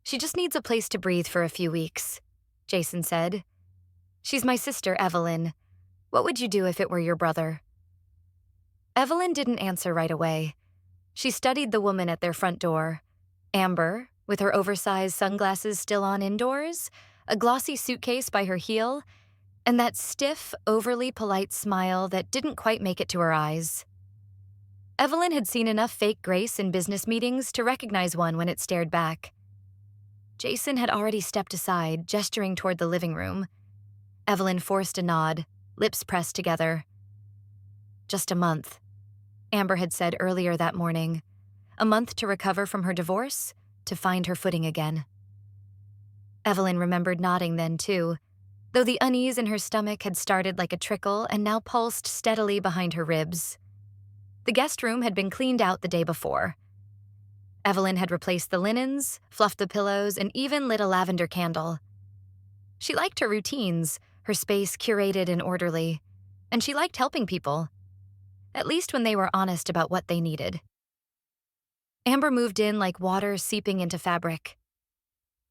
She just needs a place to breathe for a few weeks, Jason said. She's my sister, Evelyn. What would you do if it were your brother? Evelyn didn't answer right away. She studied the woman at their front door. Amber, with her oversized sunglasses still on indoors, a glossy suitcase by her heel, and that stiff, overly polite smile that didn't quite make it to her eyes. Evelyn had seen enough fake grace in business meetings to recognize one when it stared back. Jason had already stepped aside, gesturing toward the living room. Evelyn forced a nod, lips pressed together. Just a month, Amber had said earlier that morning. A month to recover from her divorce, to find her footing again. Evelyn remembered nodding then, too, though the unease in her stomach had started like a trickle and now pulsed steadily behind her ribs. The guest room had been cleaned out the day before. Evelyn had replaced the linens, fluffed the pillows, and even lit a lavender candle. She liked her routines, her space curated and orderly, and she liked helping people, at least when they were honest about what they needed. Amber moved in like water seeping into fabric.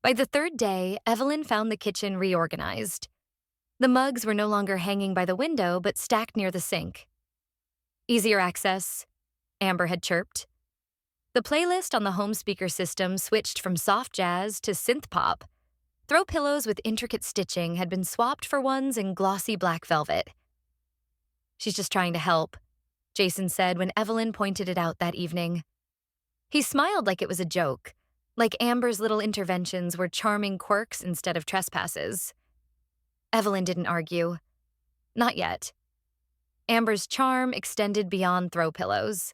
By the third day, Evelyn found the kitchen reorganized. The mugs were no longer hanging by the window, but stacked near the sink. Easier access, Amber had chirped. The playlist on the home speaker system switched from soft jazz to synth pop. Throw pillows with intricate stitching had been swapped for ones in glossy black velvet. She's just trying to help, Jason said when Evelyn pointed it out that evening. He smiled like it was a joke, like Amber's little interventions were charming quirks instead of trespasses. Evelyn didn't argue. Not yet. Amber's charm extended beyond throw pillows.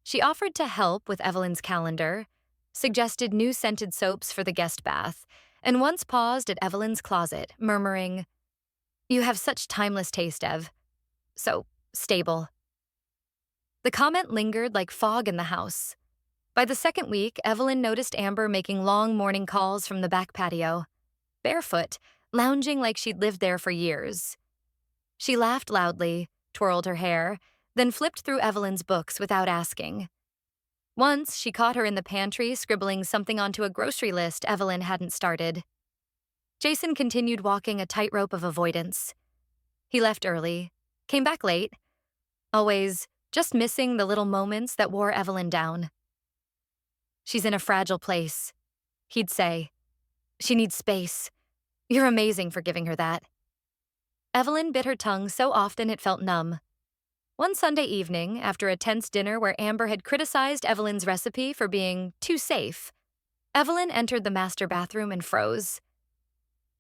She offered to help with Evelyn's calendar, suggested new scented soaps for the guest bath, and once paused at Evelyn's closet, murmuring, "You have such timeless taste, Ev. So stable." The comment lingered like fog in the house. By the second week, Evelyn noticed Amber making long morning calls from the back patio, barefoot, lounging like she'd lived there for years. She laughed loudly, twirled her hair, then flipped through Evelyn's books without asking. Once, she caught her in the pantry scribbling something onto a grocery list Evelyn hadn't started. Jason continued walking a tightrope of avoidance. He left early, came back late, always just missing the little moments that wore Evelyn down. "She's in a fragile place," he'd say. "She needs space. You're amazing for giving her that." Evelyn bit her tongue so often it felt numb. One Sunday evening, after a tense dinner where Amber had criticized Evelyn's recipe for being too safe, Evelyn entered the master bathroom and froze.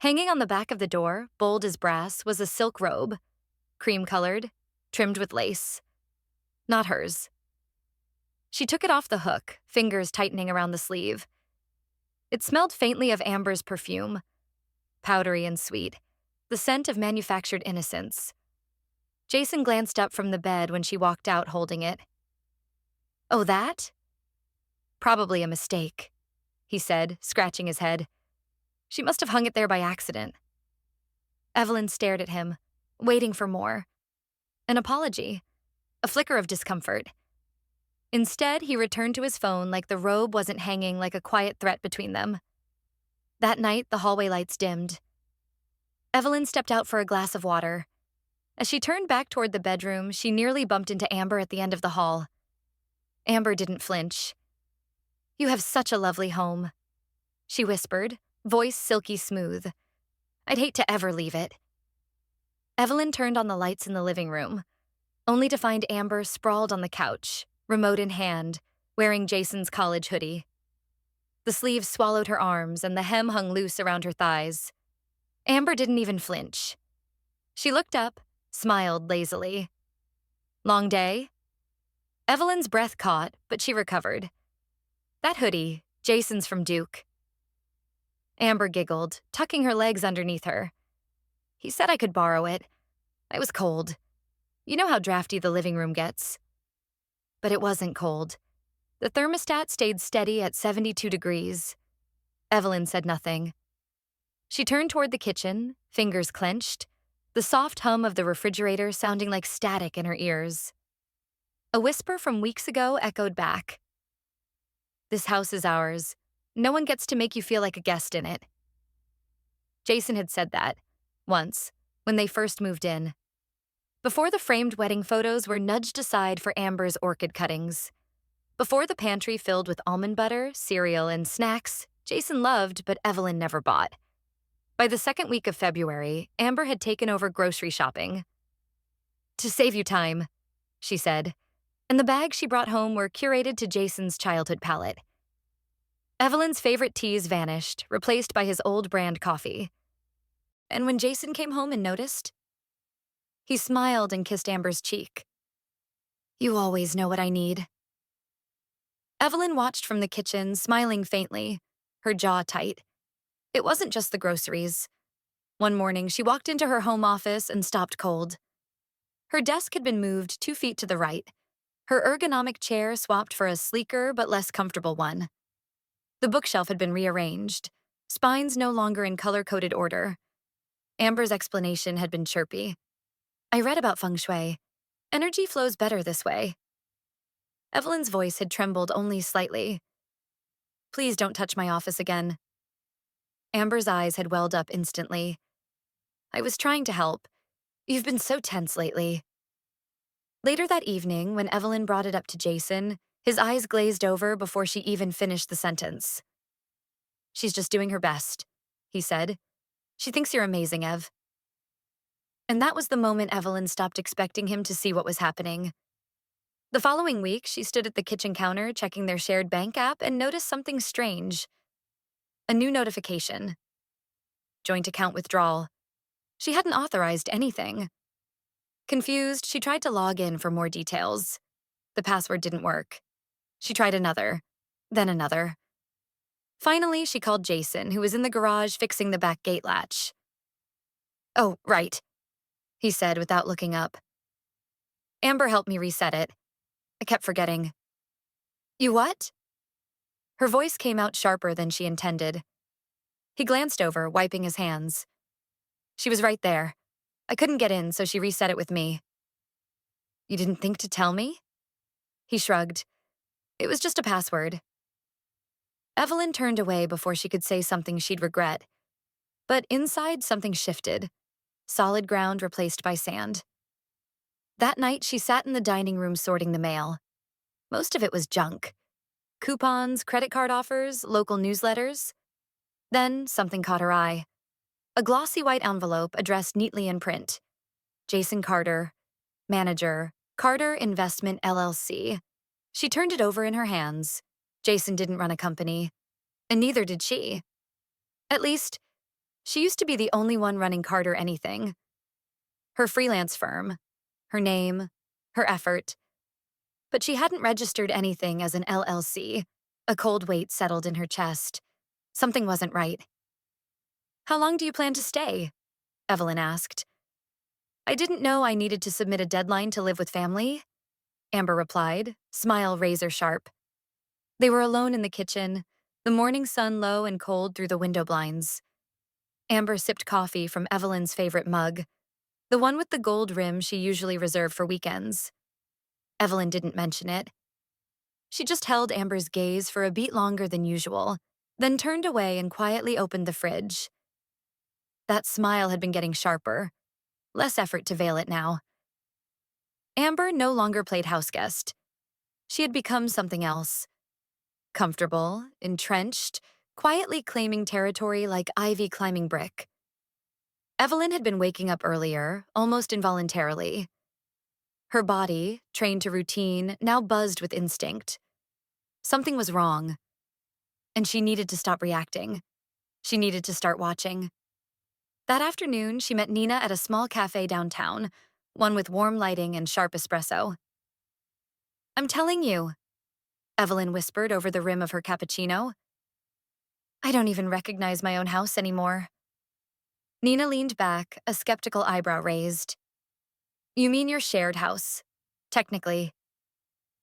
Hanging on the back of the door, bold as brass, was a silk robe, cream-colored, trimmed with lace. Not hers. She took it off the hook, fingers tightening around the sleeve. It smelled faintly of Amber's perfume, powdery and sweet, the scent of manufactured innocence. Jason glanced up from the bed when she walked out holding it. "Oh, that? Probably a mistake," he said, scratching his head. "She must have hung it there by accident." Evelyn stared at him, waiting for more. An apology, a flicker of discomfort. Instead, he returned to his phone like the robe wasn't hanging like a quiet threat between them. That night, the hallway lights dimmed. Evelyn stepped out for a glass of water. As she turned back toward the bedroom, she nearly bumped into Amber at the end of the hall. Amber didn't flinch. "You have such a lovely home," she whispered, voice silky smooth. "I'd hate to ever leave it." Evelyn turned on the lights in the living room, only to find Amber sprawled on the couch, remote in hand, wearing Jason's college hoodie. The sleeves swallowed her arms and the hem hung loose around her thighs. Amber didn't even flinch. She looked up, smiled lazily. "Long day?" Evelyn's breath caught, but she recovered. "That hoodie, Jason's from Duke." Amber giggled, tucking her legs underneath her. "He said I could borrow it. I was cold. You know how drafty the living room gets." But it wasn't cold. The thermostat stayed steady at 72 degrees. Evelyn said nothing. She turned toward the kitchen, fingers clenched, the soft hum of the refrigerator sounding like static in her ears. A whisper from weeks ago echoed back. "This house is ours. No one gets to make you feel like a guest in it. Jason had said that, once, when they first moved in. Before the framed wedding photos were nudged aside for Amber's orchid cuttings. Before the pantry filled with almond butter, cereal, and snacks Jason loved but Evelyn never bought. By the second week of February, Amber had taken over grocery shopping. "To save you time," she said, and the bags she brought home were curated to Jason's childhood palate. Evelyn's favorite teas vanished, replaced by his old brand coffee. And when Jason came home and noticed, he smiled and kissed Amber's cheek. "You always know what I need." Evelyn watched from the kitchen, smiling faintly, her jaw tight. It wasn't just the groceries. One morning, she walked into her home office and stopped cold. Her desk had been moved 2 feet to the right, her ergonomic chair swapped for a sleeker but less comfortable one. The bookshelf had been rearranged, spines no longer in color-coded order. Amber's explanation had been chirpy. "I read about feng shui. Energy flows better this way." Evelyn's voice had trembled only slightly. "Please don't touch my office again." Amber's eyes had welled up instantly. "I was trying to help. You've been so tense lately." Later that evening, when Evelyn brought it up to Jason, his eyes glazed over before she even finished the sentence. "She's just doing her best," he said. "She thinks you're amazing, Ev." And that was the moment Evelyn stopped expecting him to see what was happening. The following week, she stood at the kitchen counter checking their shared bank app and noticed something strange. A new notification. Joint account withdrawal. She hadn't authorized anything. Confused, she tried to log in for more details. The password didn't work. She tried another, then another. Finally, she called Jason, who was in the garage fixing the back gate latch. "Oh, right," he said without looking up. "Amber helped me reset it. I kept forgetting." "You what?" Her voice came out sharper than she intended. He glanced over, wiping his hands. "She was right there. I couldn't get in, so she reset it with me." "You didn't think to tell me?" He shrugged. "It was just a password." Evelyn turned away before she could say something she'd regret. But inside, something shifted. Solid ground replaced by sand. That night, she sat in the dining room sorting the mail. Most of it was junk. Coupons, credit card offers, local newsletters. Then something caught her eye. A glossy white envelope addressed neatly in print. Jason Carter, manager, Carter Investment LLC. She turned it over in her hands. Jason didn't run a company, and neither did she. At least, she used to be the only one running Carter anything. Her freelance firm, her name, her effort. But she hadn't registered anything as an LLC. A cold weight settled in her chest. Something wasn't right. "How long do you plan to stay?" Evelyn asked. "I didn't know I needed to submit a deadline to live with family," Amber replied, smile razor sharp. They were alone in the kitchen, the morning sun low and cold through the window blinds. Amber sipped coffee from Evelyn's favorite mug, the one with the gold rim she usually reserved for weekends. Evelyn didn't mention it. She just held Amber's gaze for a beat longer than usual, then turned away and quietly opened the fridge. That smile had been getting sharper. Less effort to veil it now. Amber no longer played houseguest. She had become something else. Comfortable, entrenched, quietly claiming territory like ivy climbing brick. Evelyn had been waking up earlier, almost involuntarily. Her body, trained to routine, now buzzed with instinct. Something was wrong. And she needed to stop reacting. She needed to start watching. That afternoon, she met Nina at a small cafe downtown, one with warm lighting and sharp espresso. "I'm telling you," Evelyn whispered over the rim of her cappuccino. "I don't even recognize my own house anymore." Nina leaned back, a skeptical eyebrow raised. "You mean your shared house? Technically."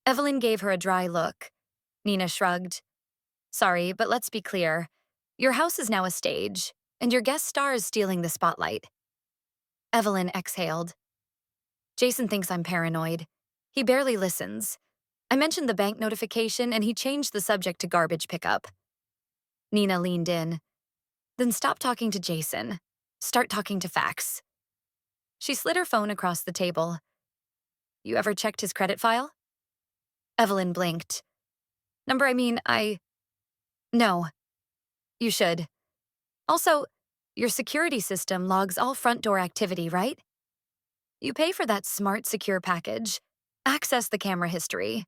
Evelyn gave her a dry look. Nina shrugged. "Sorry, but let's be clear. Your house is now a stage, and your guest star is stealing the spotlight." Evelyn exhaled. "Jason thinks I'm paranoid. He barely listens. I mentioned the bank notification, and he changed the subject to garbage pickup." Nina leaned in. Then stop talking to Jason. Start talking to facts. She slid her phone across the table. You ever checked his credit file? Evelyn blinked. No. You should. Also, your security system logs all front door activity, right? You pay for that smart, secure package. Access the camera history.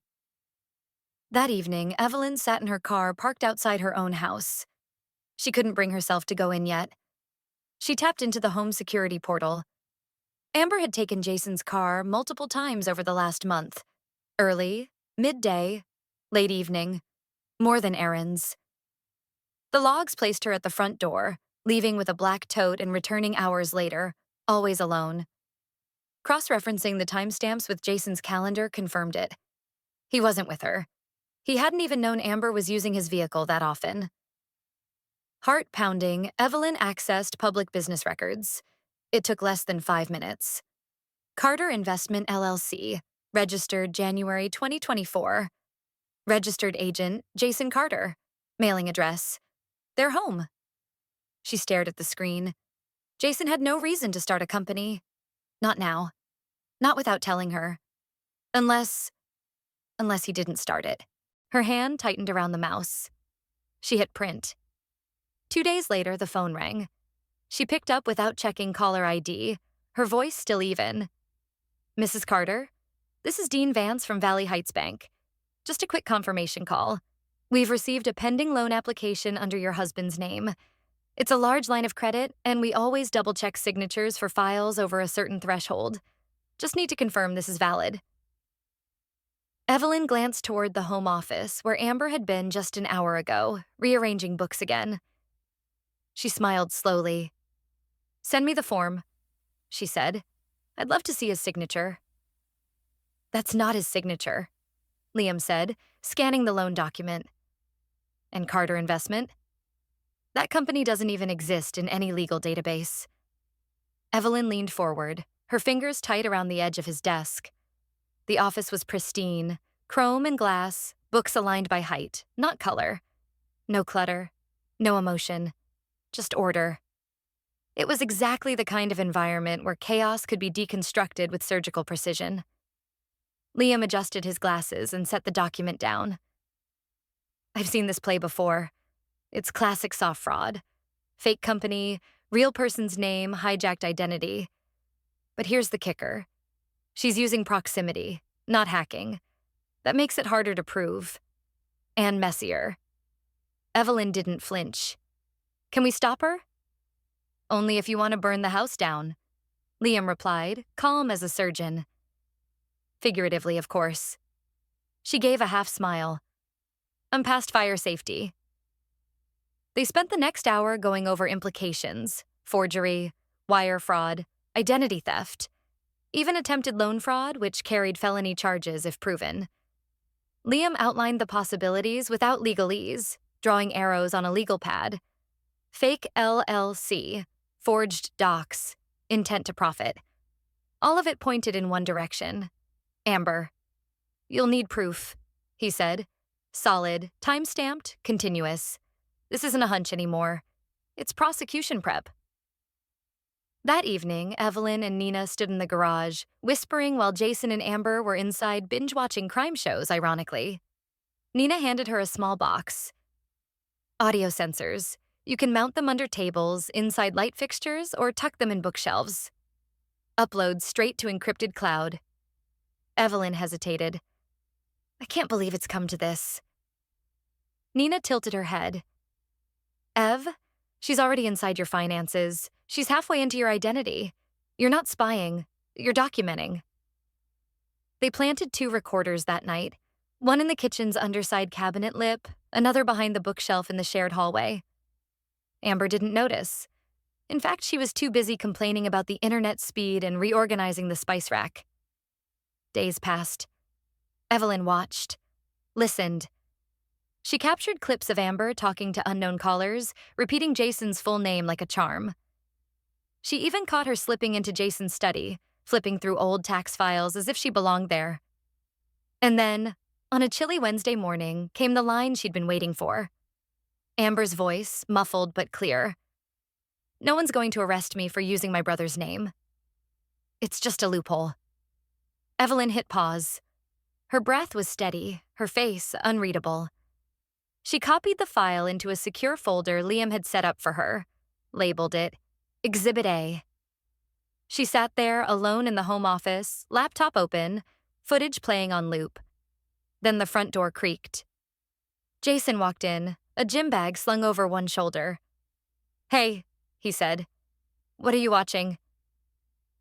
That evening, Evelyn sat in her car parked outside her own house. She couldn't bring herself to go in yet. She tapped into the home security portal. Amber had taken Jason's car multiple times over the last month. Early, midday, late evening, more than errands. The logs placed her at the front door, leaving with a black tote and returning hours later, always alone. Cross-referencing the timestamps with Jason's calendar confirmed it. He wasn't with her. He hadn't even known Amber was using his vehicle that often. Heart pounding, Evelyn accessed public business records. It took less than 5 minutes. Carter Investment LLC, registered January 2024. Registered agent, Jason Carter. Mailing address. Their home. She stared at the screen. Jason had no reason to start a company. Not now. Not without telling her. Unless he didn't start it. Her hand tightened around the mouse. She hit print. 2 days later, the phone rang. She picked up without checking caller ID, her voice still even. Mrs. Carter, this is Dean Vance from Valley Heights Bank. Just a quick confirmation call. We've received a pending loan application under your husband's name. It's a large line of credit, and we always double-check signatures for files over a certain threshold. Just need to confirm this is valid. Evelyn glanced toward the home office where Amber had been just an hour ago, rearranging books again. She smiled slowly. Send me the form, she said. I'd love to see his signature. That's not his signature, Liam said, scanning the loan document. And Carter Investment? That company doesn't even exist in any legal database. Evelyn leaned forward, her fingers tight around the edge of his desk. The office was pristine, chrome and glass, books aligned by height, not color. No clutter, no emotion, just order. It was exactly the kind of environment where chaos could be deconstructed with surgical precision. Liam adjusted his glasses and set the document down. I've seen this play before. It's classic soft fraud. Fake company, real person's name, hijacked identity. But here's the kicker. She's using proximity, not hacking. That makes it harder to prove. And messier. Evelyn didn't flinch. Can we stop her? Only if you want to burn the house down, Liam replied, calm as a surgeon. Figuratively, of course. She gave a half smile. I'm past fire safety. They spent the next hour going over implications, forgery, wire fraud, identity theft, even attempted loan fraud, which carried felony charges if proven. Liam outlined the possibilities without legalese, drawing arrows on a legal pad. Fake LLC, forged docs, intent to profit. All of it pointed in one direction. Amber. You'll need proof, he said. Solid, time-stamped, continuous. This isn't a hunch anymore. It's prosecution prep. That evening, Evelyn and Nina stood in the garage, whispering while Jason and Amber were inside binge-watching crime shows, ironically. Nina handed her a small box. Audio sensors. You can mount them under tables, inside light fixtures, or tuck them in bookshelves. Upload straight to encrypted cloud. Evelyn hesitated. I can't believe it's come to this. Nina tilted her head. Ev, she's already inside your finances. She's halfway into your identity. You're not spying. You're documenting. They planted 2 recorders that night, one in the kitchen's underside cabinet lip, another behind the bookshelf in the shared hallway. Amber didn't notice. In fact, she was too busy complaining about the internet speed and reorganizing the spice rack. Days passed. Evelyn watched, listened. She captured clips of Amber talking to unknown callers, repeating Jason's full name like a charm. She even caught her slipping into Jason's study, flipping through old tax files as if she belonged there. And then, on a chilly Wednesday morning, came the line she'd been waiting for. Amber's voice, muffled but clear. No one's going to arrest me for using my brother's name. It's just a loophole. Evelyn hit pause. Her breath was steady, her face unreadable. She copied the file into a secure folder Liam had set up for her, labeled it Exhibit A. She sat there alone in the home office, laptop open, footage playing on loop. Then the front door creaked. Jason walked in, a gym bag slung over one shoulder. "Hey," he said. "What are you watching?"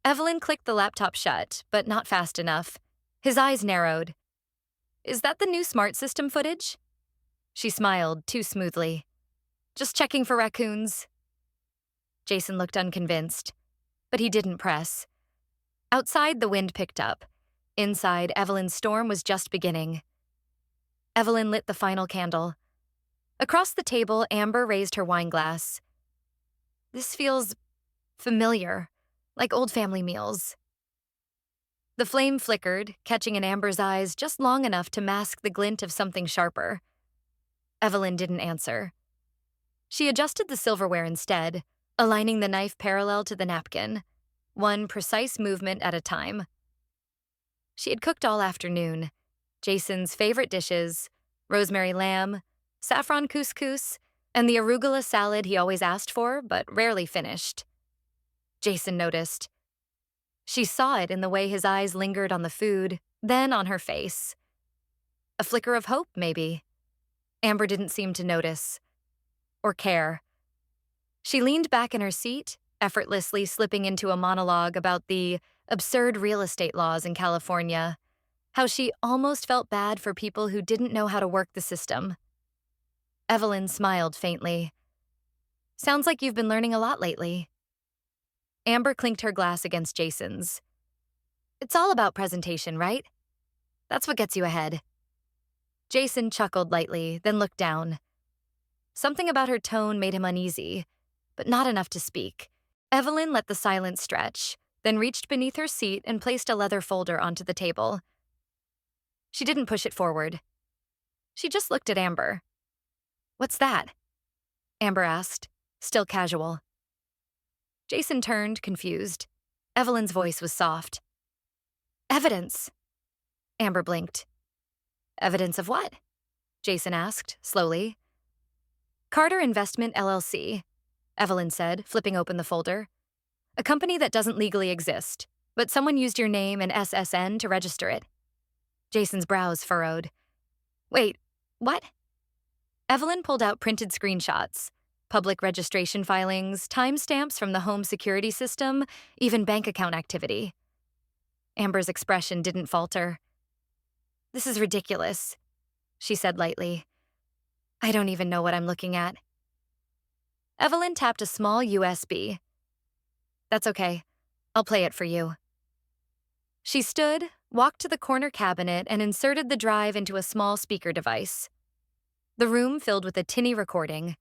Evelyn clicked the laptop shut, but not fast enough. His eyes narrowed. "Is that the new smart system footage?" She smiled, too smoothly. "Just checking for raccoons." Jason looked unconvinced, but he didn't press. Outside, the wind picked up. Inside, Evelyn's storm was just beginning. Evelyn lit the final candle. Across the table, Amber raised her wine glass. "This feels familiar, like old family meals." The flame flickered, catching in Amber's eyes just long enough to mask the glint of something sharper. Evelyn didn't answer. She adjusted the silverware instead, aligning the knife parallel to the napkin, one precise movement at a time. She had cooked all afternoon. Jason's favorite dishes, rosemary lamb, saffron couscous, and the arugula salad he always asked for but rarely finished. Jason noticed. She saw it in the way his eyes lingered on the food, then on her face. A flicker of hope, maybe. Amber didn't seem to notice. Or care. She leaned back in her seat, effortlessly slipping into a monologue about the absurd real estate laws in California, how she almost felt bad for people who didn't know how to work the system. Evelyn smiled faintly. "Sounds like you've been learning a lot lately." Amber clinked her glass against Jason's. "It's all about presentation, right? That's what gets you ahead." Jason chuckled lightly, then looked down. Something about her tone made him uneasy, but not enough to speak. Evelyn let the silence stretch, then reached beneath her seat and placed a leather folder onto the table. She didn't push it forward. She just looked at Amber. "What's that?" Amber asked, still casual. Jason turned, confused. Evelyn's voice was soft. "Evidence." Amber blinked. "Evidence of what?" Jason asked, slowly. "Carter Investment LLC," Evelyn said, flipping open the folder. "A company that doesn't legally exist, but someone used your name and SSN to register it." Jason's brows furrowed. "Wait, what?" Evelyn pulled out printed screenshots, public registration filings, timestamps from the home security system, even bank account activity. Amber's expression didn't falter. "This is ridiculous," she said lightly. "I don't even know what I'm looking at." Evelyn tapped a small USB. "That's okay. I'll play it for you." She stood, walked to the corner cabinet, and inserted the drive into a small speaker device. The room filled with a tinny recording,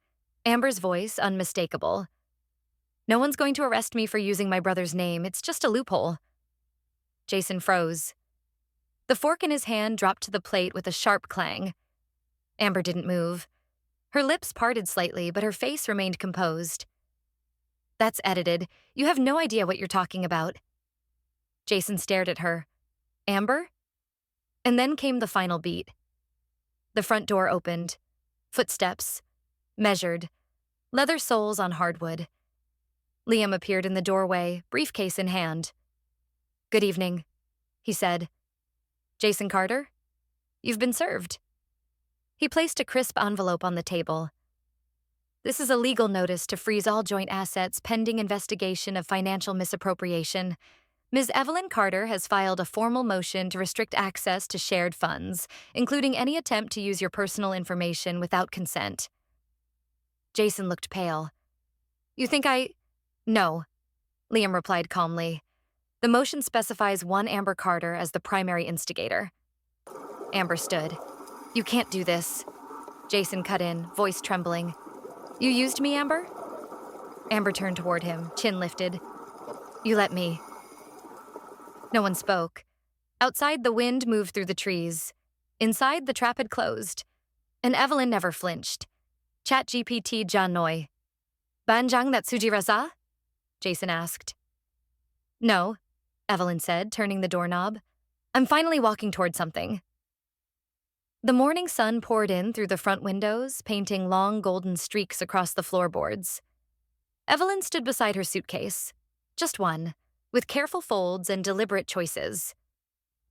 Amber's voice unmistakable. "No one's going to arrest me for using my brother's name. It's just a loophole." Jason froze. The fork in his hand dropped to the plate with a sharp clang. Amber didn't move. Her lips parted slightly, but her face remained composed. "That's edited. You have no idea what you're talking about." Jason stared at her. "Amber?" And then came the final beat. The front door opened. Footsteps. Measured. Leather soles on hardwood. Liam appeared in the doorway, briefcase in hand. "Good evening," he said. "Jason Carter? You've been served." He placed a crisp envelope on the table. "This is a legal notice to freeze all joint assets pending investigation of financial misappropriation. Ms. Evelyn Carter has filed a formal motion to restrict access to shared funds, including any attempt to use your personal information without consent." Jason looked pale. "You think I—" "No," Liam replied calmly. "The motion specifies one Amber Carter as the primary instigator." Amber stood. "You can't do this." Jason cut in, voice trembling. "You used me, Amber?" Amber turned toward him, chin lifted. "You let me." No one spoke. Outside, the wind moved through the trees. Inside, the trap had closed. And Evelyn never flinched. ChatGPT Janoi. Banjang that Sujirasa? Jason asked. No, Evelyn said, turning the doorknob. I'm finally walking toward something. The morning sun poured in through the front windows, painting long golden streaks across the floorboards. Evelyn stood beside her suitcase. Just one, with careful folds and deliberate choices.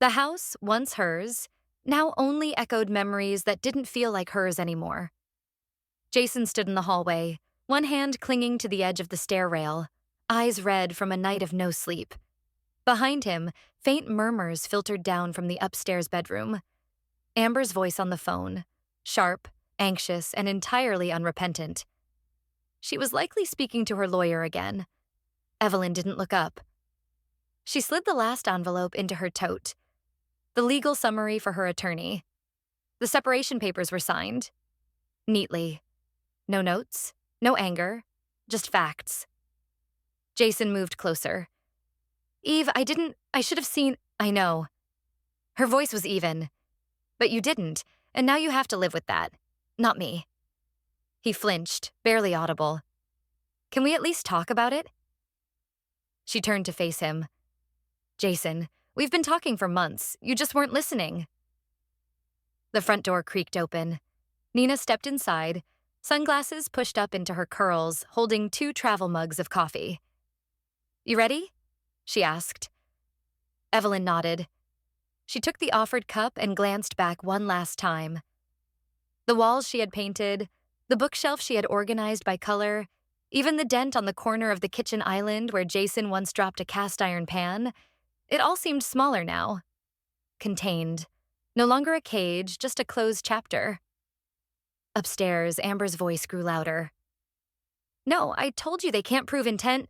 The house, once hers, now only echoed memories that didn't feel like hers anymore. Jason stood in the hallway, one hand clinging to the edge of the stair rail, eyes red from a night of no sleep. Behind him, faint murmurs filtered down from the upstairs bedroom. Amber's voice on the phone, sharp, anxious, and entirely unrepentant. She was likely speaking to her lawyer again. Evelyn didn't look up. She slid the last envelope into her tote. The legal summary for her attorney. The separation papers were signed. Neatly. No notes, no anger, just facts. Jason moved closer. Eve, I should have seen, I know. Her voice was even. But you didn't, and now you have to live with that. Not me. He flinched, barely audible. Can we at least talk about it? She turned to face him. Jason, we've been talking for months. You just weren't listening. The front door creaked open. Nina stepped inside, sunglasses pushed up into her curls, holding 2 travel mugs of coffee. You ready? She asked. Evelyn nodded. She took the offered cup and glanced back one last time. The walls she had painted, the bookshelf she had organized by color, even the dent on the corner of the kitchen island where Jason once dropped a cast iron pan, it all seemed smaller now. Contained. No longer a cage, just a closed chapter. Upstairs, Amber's voice grew louder. No, I told you they can't prove intent.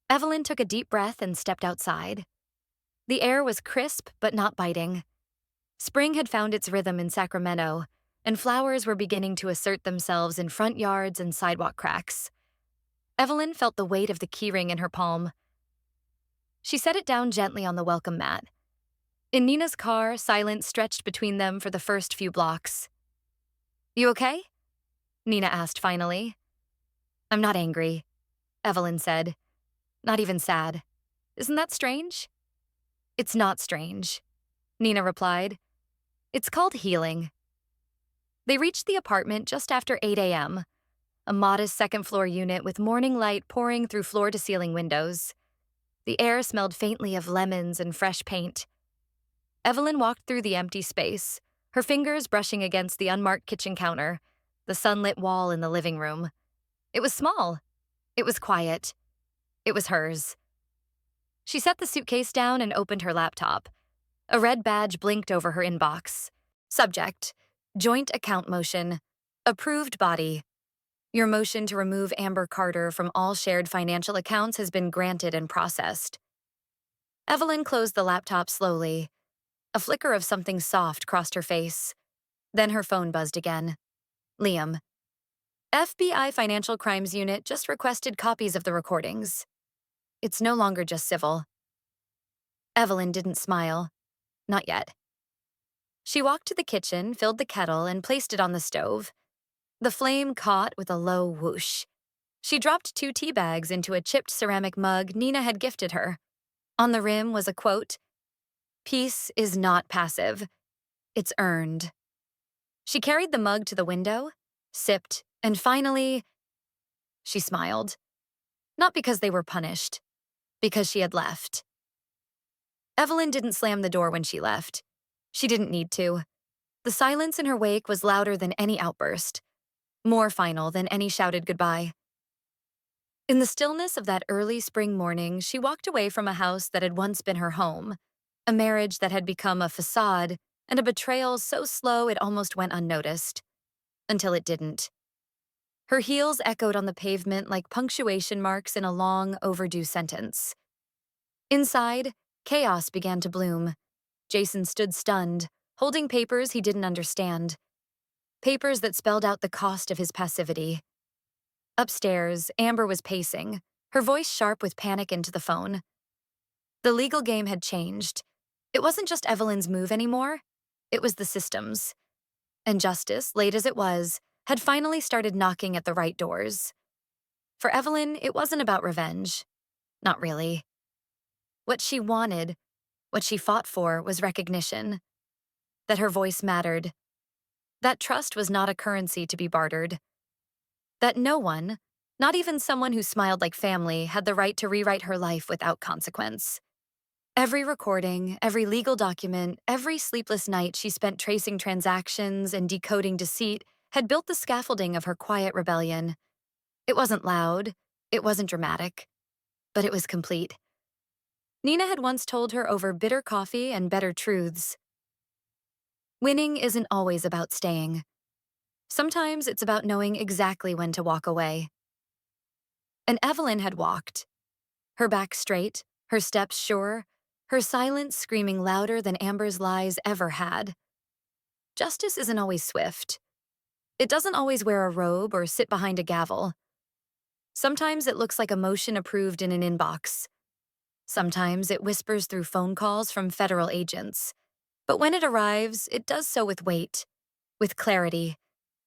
Evelyn took a deep breath and stepped outside. The air was crisp but not biting. Spring had found its rhythm in Sacramento, and flowers were beginning to assert themselves in front yards and sidewalk cracks. Evelyn felt the weight of the keyring in her palm. She set it down gently on the welcome mat. In Nina's car, silence stretched between them for the first few blocks. You okay? Nina asked finally. I'm not angry, Evelyn said. Not even sad. Isn't that strange? It's not strange, Nina replied. It's called healing. They reached the apartment just after 8 a.m., a modest second-floor unit with morning light pouring through floor-to-ceiling windows. The air smelled faintly of lemons and fresh paint. Evelyn walked through the empty space, her fingers brushing against the unmarked kitchen counter, the sunlit wall in the living room. It was small. It was quiet. It was hers. She set the suitcase down and opened her laptop. A red badge blinked over her inbox. Subject: Joint account motion. Approved body. Your motion to remove Amber Carter from all shared financial accounts has been granted and processed. Evelyn closed the laptop slowly. A flicker of something soft crossed her face. Then her phone buzzed again. Liam. FBI Financial Crimes Unit just requested copies of the recordings. It's no longer just civil. Evelyn didn't smile. Not yet. She walked to the kitchen, filled the kettle, and placed it on the stove. The flame caught with a low whoosh. She dropped 2 tea bags into a chipped ceramic mug Nina had gifted her. On the rim was a quote, "Peace is not passive. It's earned." She carried the mug to the window, sipped, and finally, she smiled. Not because they were punished, because she had left. Evelyn didn't slam the door when she left. She didn't need to. The silence in her wake was louder than any outburst, more final than any shouted goodbye. In the stillness of that early spring morning, she walked away from a house that had once been her home, a marriage that had become a facade, and a betrayal so slow it almost went unnoticed. Until it didn't. Her heels echoed on the pavement like punctuation marks in a long, overdue sentence. Inside, chaos began to bloom. Jason stood stunned, holding papers he didn't understand. Papers that spelled out the cost of his passivity. Upstairs, Amber was pacing, her voice sharp with panic into the phone. The legal game had changed. It wasn't just Evelyn's move anymore. It was the system's. And justice, late as it was, had finally started knocking at the right doors. For Evelyn, it wasn't about revenge. Not really. What she wanted, what she fought for, was recognition. That her voice mattered. That trust was not a currency to be bartered. That no one, not even someone who smiled like family, had the right to rewrite her life without consequence. Every recording, every legal document, every sleepless night she spent tracing transactions and decoding deceit had built the scaffolding of her quiet rebellion. It wasn't loud, it wasn't dramatic, but it was complete. Nina had once told her over bitter coffee and better truths. Winning isn't always about staying. Sometimes it's about knowing exactly when to walk away. And Evelyn had walked. Her back straight, her steps sure, her silence screaming louder than Amber's lies ever had. Justice isn't always swift. It doesn't always wear a robe or sit behind a gavel. Sometimes it looks like a motion approved in an inbox. Sometimes it whispers through phone calls from federal agents. But when it arrives, it does so with weight, with clarity,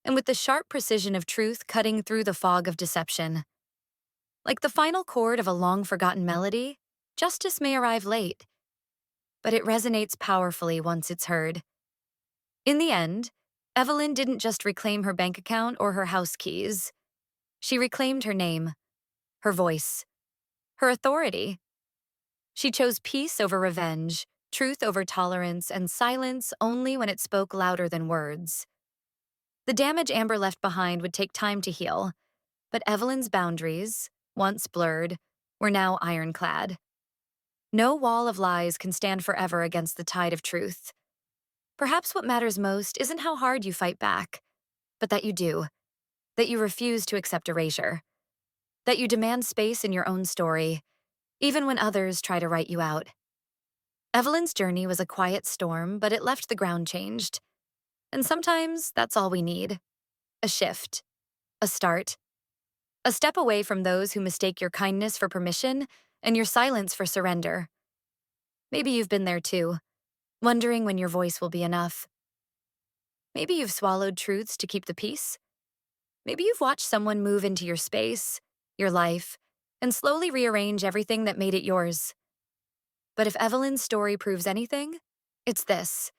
and with the sharp precision of truth cutting through the fog of deception. Like the final chord of a long-forgotten melody, justice may arrive late, but it resonates powerfully once it's heard. In the end, Evelyn didn't just reclaim her bank account or her house keys. She reclaimed her name, her voice, her authority. She chose peace over revenge, truth over tolerance, and silence only when it spoke louder than words. The damage Amber left behind would take time to heal, but Evelyn's boundaries, once blurred, were now ironclad. No wall of lies can stand forever against the tide of truth. Perhaps what matters most isn't how hard you fight back, but that you do, that you refuse to accept erasure, that you demand space in your own story, even when others try to write you out. Evelyn's journey was a quiet storm, but it left the ground changed. And sometimes that's all we need. A shift, a start, a step away from those who mistake your kindness for permission and your silence for surrender. Maybe you've been there too, wondering when your voice will be enough. Maybe you've swallowed truths to keep the peace. Maybe you've watched someone move into your space, your life, and slowly rearrange everything that made it yours. But if Evelyn's story proves anything, it's this.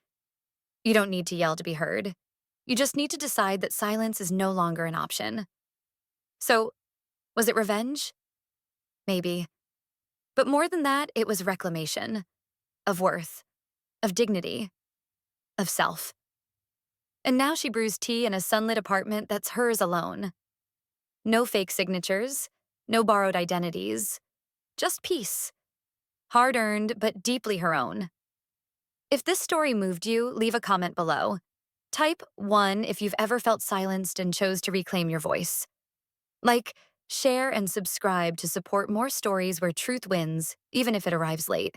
You don't need to yell to be heard. You just need to decide that silence is no longer an option. So, was it revenge? Maybe. But more than that, it was reclamation. Of worth. Of dignity. Of self. And now she brews tea in a sunlit apartment that's hers alone. No fake signatures. No borrowed identities. Just peace. Hard-earned, but deeply her own. If this story moved you, leave a comment below. Type 1 if you've ever felt silenced and chose to reclaim your voice. Like, share, and subscribe to support more stories where truth wins, even if it arrives late.